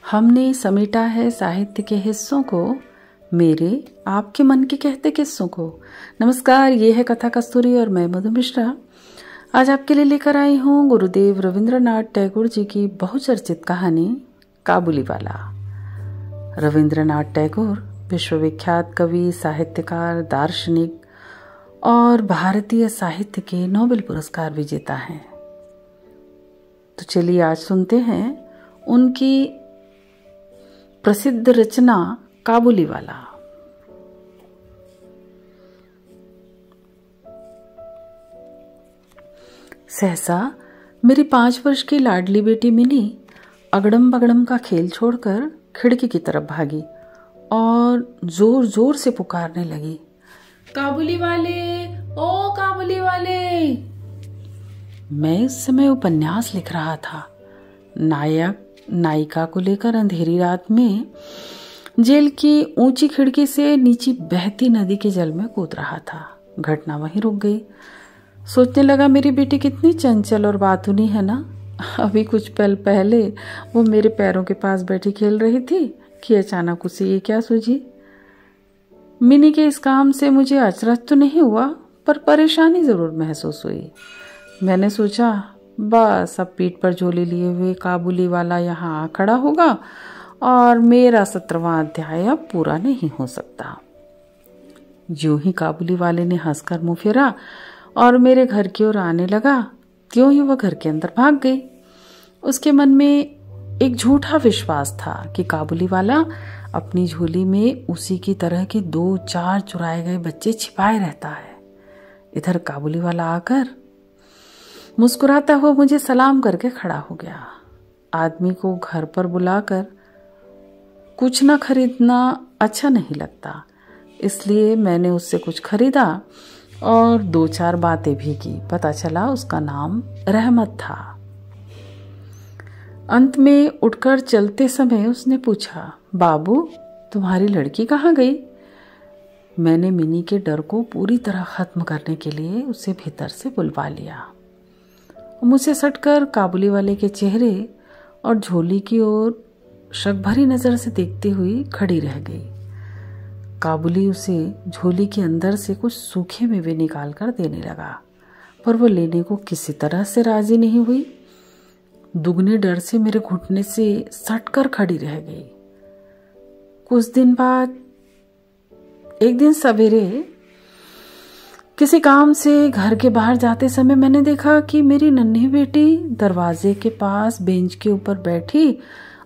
हमने समेटा है साहित्य के हिस्सों को, मेरे आपके मन के कहते किस्सों को। नमस्कार, ये है कथा कस्तूरी और मैं मधु मिश्रा। आज आपके लिए लेकर आई हूँ गुरुदेव रविंद्रनाथ टैगोर जी की बहुचर्चित कहानी काबुलीवाला। रविंद्रनाथ टैगोर विश्वविख्यात कवि, साहित्यकार, दार्शनिक और भारतीय साहित्य के नोबेल पुरस्कार विजेता हैं। तो चलिए आज सुनते हैं उनकी प्रसिद्ध रचना काबुलीवाला। सहसा मेरी 5 वर्ष की लाडली बेटी मिनी अगड़म बगड़म का खेल छोड़कर खिड़की की तरफ भागी और जोर जोर से पुकारने लगी, काबुली वाले, ओ काबुली वाले। मैं इस समय उपन्यास लिख रहा था। नायक नायिका को लेकर अंधेरी रात में जेल की ऊंची खिड़की से नीचे बहती नदी के जल में कूद रहा था। घटना वहीं रुक गई। सोचने लगा, मेरी बेटी कितनी चंचल और बातूनी है ना। अभी कुछ पल पहले वो मेरे पैरों के पास बैठी खेल रही थी कि अचानक उसे ये क्या सूझी। मिनी के इस काम से मुझे अचरज तो नहीं हुआ, पर परेशानी जरूर महसूस हुई। मैंने सोचा, बस अब पीठ पर झोली लिए हुए काबुली वाला यहाँ आ खड़ा होगा और मेरा 17वां अध्याय अब पूरा नहीं हो सकता। जो ही काबुली वाले ने हंसकर मुंह फेरा और मेरे घर की ओर आने लगा, त्यों ही वह घर के अंदर भाग गई। उसके मन में एक झूठा विश्वास था कि काबुली वाला अपनी झोली में उसी की तरह के 2-4 चुराए गए बच्चे छिपाए रहता है। इधर काबुली वाला आकर मुस्कुराता हुआ मुझे सलाम करके खड़ा हो गया। आदमी को घर पर बुलाकर कुछ ना खरीदना अच्छा नहीं लगता, इसलिए मैंने उससे कुछ खरीदा और 2-4 बातें भी की। पता चला उसका नाम रहमत था। अंत में उठकर चलते समय उसने पूछा, बाबू तुम्हारी लड़की कहाँ गई? मैंने मिनी के डर को पूरी तरह खत्म करने के लिए उसे भीतर से बुलवा लिया। मुझसे सटकर काबुली वाले के चेहरे और झोली की ओर शक भरी नजर से देखती हुई खड़ी रह गई। काबुली उसे झोली के अंदर से कुछ सूखे मेवे निकाल कर देने लगा, पर वो लेने को किसी तरह से राजी नहीं हुई। दुगने डर से मेरे घुटने से सटकर खड़ी रह गई। कुछ दिन बाद एक दिन सवेरे किसी काम से घर के बाहर जाते समय मैंने देखा कि मेरी नन्ही बेटी दरवाजे के पास बेंच के ऊपर बैठी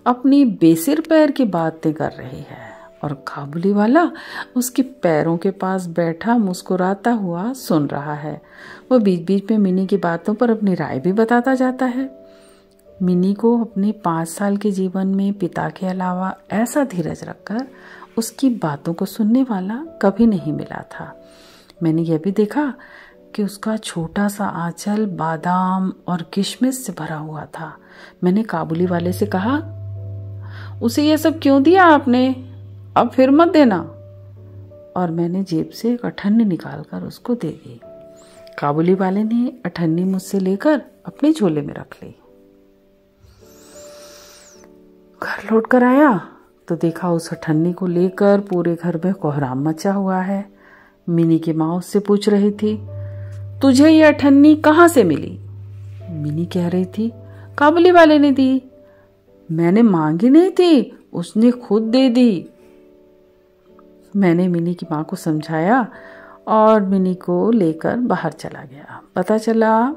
अपनी बेसिर पैर की बातें कर रही है और काबुली वाला उसके पैरों के पास बैठा मुस्कुराता हुआ सुन रहा है। वह बीच बीच में मिनी की बातों पर अपनी राय भी बताता जाता है। मिनी को अपने 5 साल के जीवन में पिता के अलावा ऐसा धीरज रखकर उसकी बातों को सुनने वाला कभी नहीं मिला था। मैंने यह भी देखा कि उसका छोटा सा आंचल बादाम और किशमिश से भरा हुआ था। मैंने काबुली वाले से कहा, उसे यह सब क्यों दिया आपने? अब फिर मत देना। और मैंने जेब से एक अठन्नी निकालकर उसको दे दी। काबुली वाले ने अठन्नी मुझसे लेकर अपने झोले में रख ली। घर लौट कर आया तो देखा उस अठन्नी को लेकर पूरे घर में कोहराम मचा हुआ है। मिनी की माँ उससे पूछ रही थी, तुझे ये अठन्नी कहाँ से मिली? मिनी कह रही थी, काबुली वाले ने दी। मैंने मांगी नहीं थी, उसने खुद दे दी। मैंने मिनी की माँ को समझाया और मिनी को लेकर बाहर चला गया। पता चला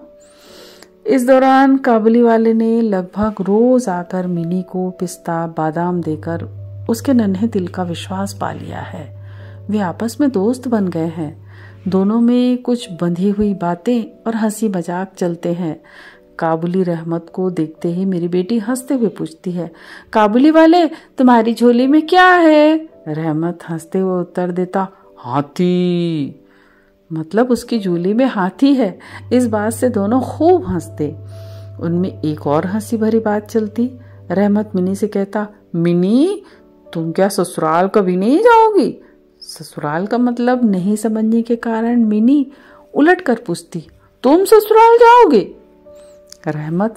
इस दौरान काबुली वाले ने लगभग रोज आकर मिनी को पिस्ता बादाम देकर उसके नन्हे दिल का विश्वास पा लिया है। वे आपस में दोस्त बन गए हैं। दोनों में कुछ बंधी हुई बातें और हंसी मजाक चलते हैं। काबुली रहमत को देखते ही मेरी बेटी हंसते हुए पूछती है, काबुली वाले तुम्हारी झोली में क्या है? रहमत हंसते हुए उत्तर देता, हाथी। मतलब उसकी झोली में हाथी है। इस बात से दोनों खूब हंसते। उनमें एक और हंसी भरी बात चलती। रहमत मिनी से कहता, मिनी तुम क्या ससुराल कभी नहीं जाओगी? ससुराल का मतलब नहीं समझने के कारण मिनी उलट कर पूछती, तुम ससुराल जाओगे? रहमत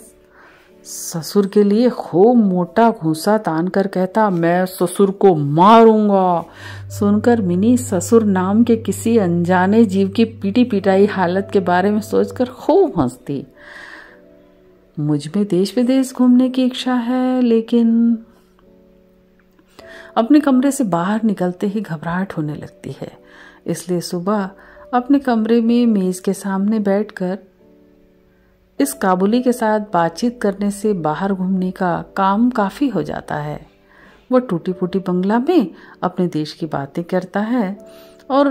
ससुर के लिए खूब मोटा घूंसा तान कर कहता, मैं ससुर को मारूंगा। सुनकर मिनी ससुर नाम के किसी अनजाने जीव की पीटी पिटाई हालत के बारे में सोचकर खूब हंसती। मुझ में देश विदेश घूमने की इच्छा है, लेकिन अपने कमरे से बाहर निकलते ही घबराहट होने लगती है। इसलिए सुबह अपने कमरे में मेज के सामने बैठकर इस काबुली के साथ बातचीत करने से बाहर घूमने का काम काफ़ी हो जाता है। वह टूटी फूटी बंगला में अपने देश की बातें करता है और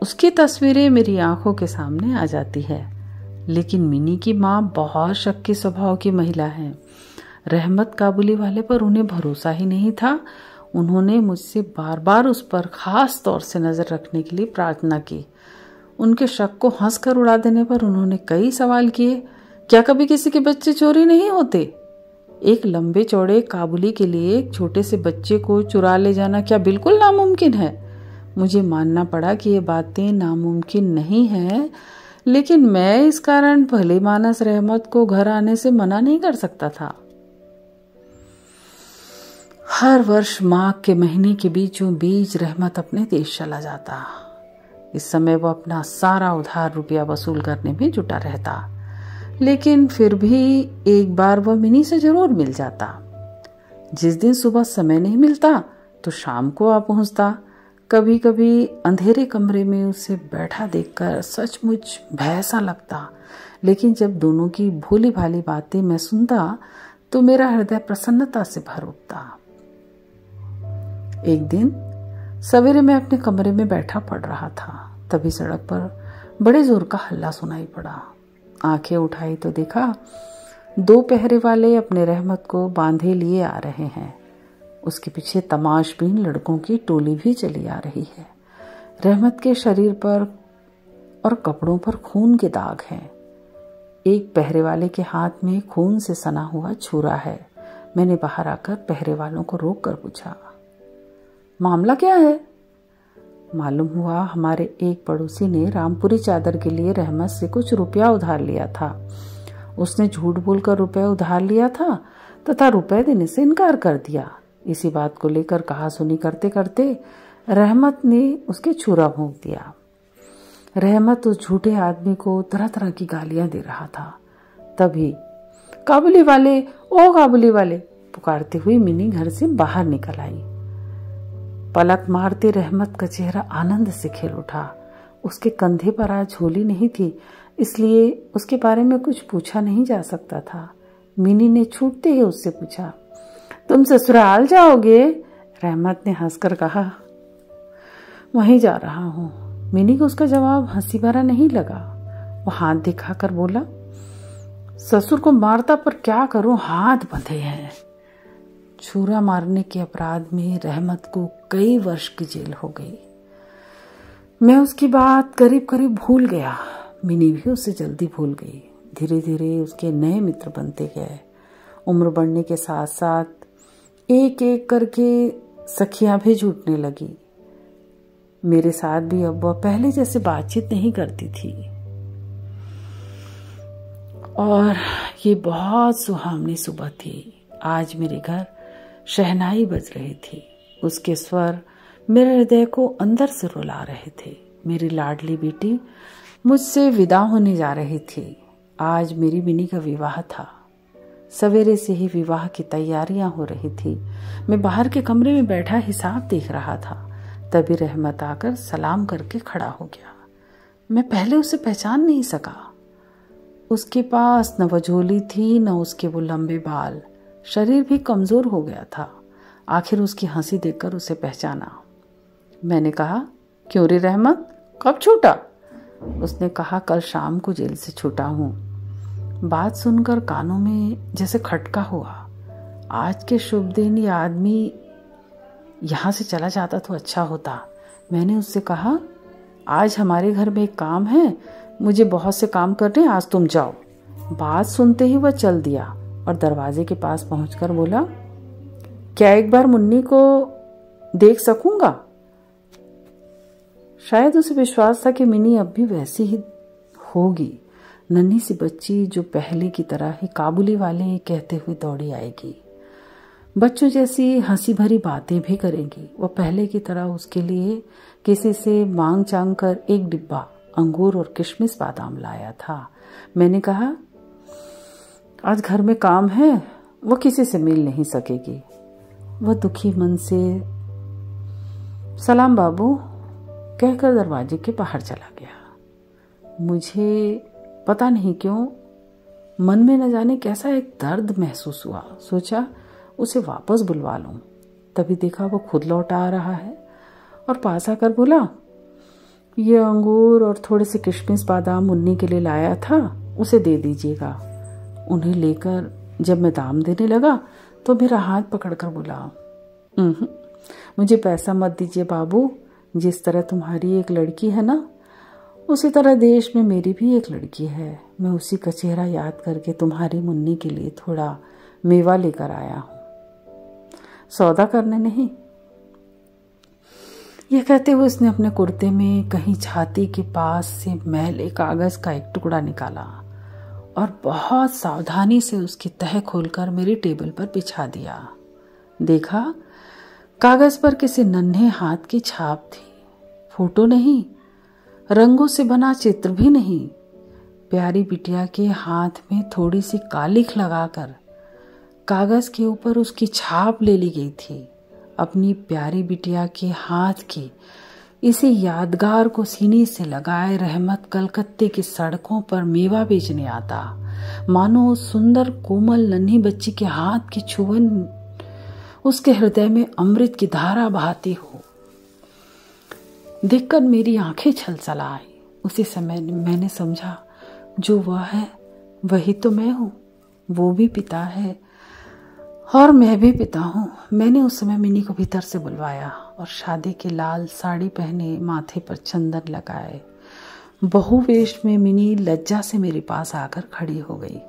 उसकी तस्वीरें मेरी आंखों के सामने आ जाती है। लेकिन मिनी की माँ बहुत शक्की स्वभाव की महिला है। रहमत काबुली वाले पर उन्हें भरोसा ही नहीं था। उन्होंने मुझसे बार बार उस पर खास तौर से नज़र रखने के लिए प्रार्थना की। उनके शक को हंसकर उड़ा देने पर उन्होंने कई सवाल किए। क्या कभी किसी के बच्चे चोरी नहीं होते? एक लंबे चौड़े काबुली के लिए एक छोटे से बच्चे को चुरा ले जाना क्या बिल्कुल नामुमकिन है? मुझे मानना पड़ा कि ये बातें नामुमकिन नहीं हैं, लेकिन मैं इस कारण भले मानस रहमत को घर आने से मना नहीं कर सकता था। हर वर्ष माघ के महीने के बीचों बीच रहमत अपने देश चला जाता। इस समय वह अपना सारा उधार रुपया वसूल करने में जुटा रहता, लेकिन फिर भी एक बार वह मिनी से जरूर मिल जाता। जिस दिन सुबह समय नहीं मिलता तो शाम को आ पहुंचता। कभी कभी अंधेरे कमरे में उसे बैठा देखकर सचमुच भय सा लगता, लेकिन जब दोनों की भोली भाली बातें मैं सुनता तो मेरा हृदय प्रसन्नता से भर उठता। एक दिन सवेरे मैं अपने कमरे में बैठा पढ़ रहा था, तभी सड़क पर बड़े जोर का हल्ला सुनाई पड़ा। आंखें उठाई तो देखा 2 पहरे वाले अपने रहमत को बांधे लिए आ रहे हैं। उसके पीछे तमाशबीन लड़कों की टोली भी चली आ रही है। रहमत के शरीर पर और कपड़ों पर खून के दाग हैं। एक पहरे वाले के हाथ में खून से सना हुआ छुरा है। मैंने बाहर आकर पहरे वालों को रोक कर पूछा, मामला क्या है? मालूम हुआ हमारे एक पड़ोसी ने रामपुरी चादर के लिए रहमत से कुछ रुपया उधार लिया था। उसने झूठ बोलकर रुपया उधार लिया था तथा रुपए देने से इनकार कर दिया। इसी बात को लेकर कहासुनी करते करते रहमत ने उसके छुरा भोंक दिया। रहमत उस झूठे आदमी को तरह तरह की गालियां दे रहा था। तभी काबुली वाले, ओ काबुली वाले पुकारते हुए मिनी घर से बाहर निकल आई। पलक मारते रहमत का चेहरा आनंद से खिल उठा। उसके कंधे पर आज झोली नहीं थी, इसलिए उसके बारे में कुछ पूछा नहीं जा सकता था। मिनी ने छूटते ही उससे पूछा, तुम ससुराल जाओगे? रहमत ने हंसकर कहा, वहीं जा रहा हूं। मिनी को उसका जवाब हंसी भरा नहीं लगा। वो हाथ दिखाकर बोला, ससुर को मारता पर क्या करूं, हाथ बंधे हैं। छुरा मारने के अपराध में रहमत को कई वर्ष की जेल हो गई। मैं उसकी बात करीब करीब भूल गया। मिनी भी उससे जल्दी भूल गई। धीरे धीरे उसके नए मित्र बनते गए। उम्र बढ़ने के साथ साथ एक एक करके सखियां भी जुटने लगी। मेरे साथ भी अब वह पहले जैसे बातचीत नहीं करती थी। और ये बहुत सुहावनी सुबह थी। आज मेरे घर शहनाई बज रही थी। उसके स्वर मेरे हृदय को अंदर से रुला रहे थे। मेरी लाडली बेटी मुझसे विदा होने जा रही थी। आज मेरी मिनी का विवाह था। सवेरे से ही विवाह की तैयारियां हो रही थी। मैं बाहर के कमरे में बैठा हिसाब देख रहा था। तभी रहमत आकर सलाम करके खड़ा हो गया। मैं पहले उसे पहचान नहीं सका। उसके पास न वह झोली थी, न उसके वो लंबे बाल। शरीर भी कमजोर हो गया था। आखिर उसकी हंसी देखकर उसे पहचाना। मैंने कहा, क्यों रे रहमत, कब छूटा? उसने कहा, कल शाम को जेल से छूटा हूं। बात सुनकर कानों में जैसे खटका हुआ। आज के शुभ दिन ये आदमी यहां से चला जाता तो अच्छा होता। मैंने उससे कहा, आज हमारे घर में एक काम है, मुझे बहुत से काम करने, आज तुम जाओ। बात सुनते ही वह चल दिया और दरवाजे के पास पहुंचकर बोला, क्या एक बार मुन्नी को देख सकूंगा? शायद उसे विश्वास था कि मिनी अब भी वैसी ही होगी नन्ही सी बच्ची जो पहले की तरह ही काबुली वाले कहते हुए दौड़ी आएगी। बच्चों जैसी हंसी भरी बातें भी करेगी। वो पहले की तरह उसके लिए किसी से मांग चांग कर एक डिब्बा अंगूर और किशमिश बादाम लाया था। मैंने कहा, आज घर में काम है, वो किसी से मिल नहीं सकेगी। वह दुखी मन से सलाम बाबू कहकर दरवाजे के बाहर चला गया। मुझे पता नहीं क्यों मन में न जाने कैसा एक दर्द महसूस हुआ। सोचा उसे वापस बुलवा लूं। तभी देखा वो खुद लौट आ रहा है और पास आकर बोला, ये अंगूर और थोड़े से किशमिश बादाम मुन्नी के लिए लाया था, उसे दे दीजिएगा। उन्हें लेकर जब मैं दाम देने लगा तो मेरा हाथ पकड़कर बोला, मुझे पैसा मत दीजिए बाबू। जिस तरह तुम्हारी एक लड़की है ना, उसी तरह देश में मेरी भी एक लड़की है। मैं उसी का चेहरा याद करके तुम्हारी मुन्नी के लिए थोड़ा मेवा लेकर आया हूँ, सौदा करने नहीं। यह कहते हुए उसने अपने कुर्ते में कहीं छाती के पास से मैले कागज का एक टुकड़ा निकाला और बहुत सावधानी से उसकी तह खोलकर मेरी टेबल पर बिछा दिया। देखा, कागज पर किसी नन्हे हाथ की छाप थी। फोटो नहीं, रंगों से बना चित्र भी नहीं। प्यारी बिटिया के हाथ में थोड़ी सी कालिख लगाकर कागज के ऊपर उसकी छाप ले ली गई थी। अपनी प्यारी बिटिया के हाथ की इसी यादगार को सीने से लगाए रहमत कलकत्ते की सड़कों पर मेवा बेचने आता। मानो उस सुंदर कोमल नन्ही बच्ची के हाथ की छुअन उसके हृदय में अमृत की धारा बहाती हो। देखकर मेरी आंखें छलछला आई। उसी समय मैंने समझा, जो वह है वही तो मैं हूँ। वो भी पिता है और मैं भी पिता हूँ। मैंने उस समय मिनी को भीतर से बुलवाया और शादी की लाल साड़ी पहने, माथे पर चंदन लगाए बहु वेश में मिनी लज्जा से मेरे पास आकर खड़ी हो गई।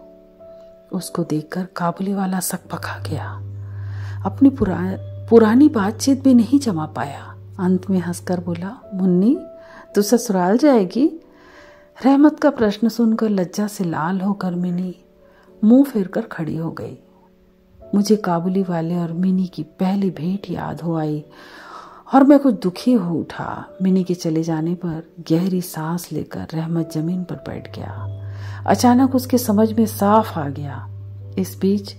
उसको देखकर काबुली वाला सकपका गया। अपनी पुरानी बातचीत भी नहीं जमा पाया। अंत में हंसकर बोला, मुन्नी तू ससुराल जाएगी? रहमत का प्रश्न सुनकर लज्जा से लाल होकर मिनी मुंह फेरकर खड़ी हो गई। मुझे काबुली वाले और मिनी की पहली भेंट याद हो आई और मैं कुछ दुखी हो उठा। मिनी के चले जाने पर गहरी सांस लेकर रहमत जमीन पर बैठ गया। अचानक उसके समझ में साफ आ गया, इस बीच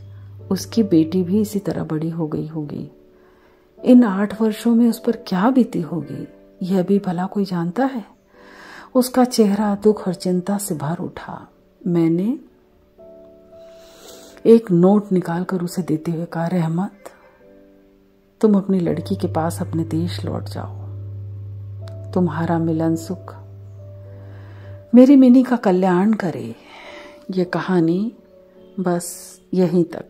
उसकी बेटी भी इसी तरह बड़ी हो गई होगी। इन 8 वर्षों में उस पर क्या बीती होगी, यह भी भला कोई जानता है। उसका चेहरा दुख और चिंता से भर उठा। मैंने एक नोट निकालकर उसे देते हुए कहा, रहमत तुम अपनी लड़की के पास अपने देश लौट जाओ। तुम्हारा मिलन सुख मेरी मिनी का कल्याण करे। ये कहानी बस यहीं तक।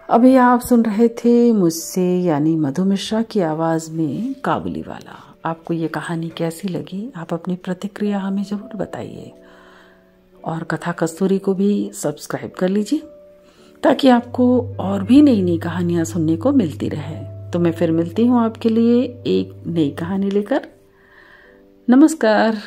अभी आप सुन रहे थे मुझसे यानी मधु मिश्रा की आवाज़ में काबुली वाला। आपको ये कहानी कैसी लगी? आप अपनी प्रतिक्रिया हमें ज़रूर बताइए और कथा कस्तूरी को भी सब्सक्राइब कर लीजिए ताकि आपको और भी नई नई कहानियाँ सुनने को मिलती रहे। तो मैं फिर मिलती हूँ आपके लिए एक नई कहानी लेकर। नमस्कार।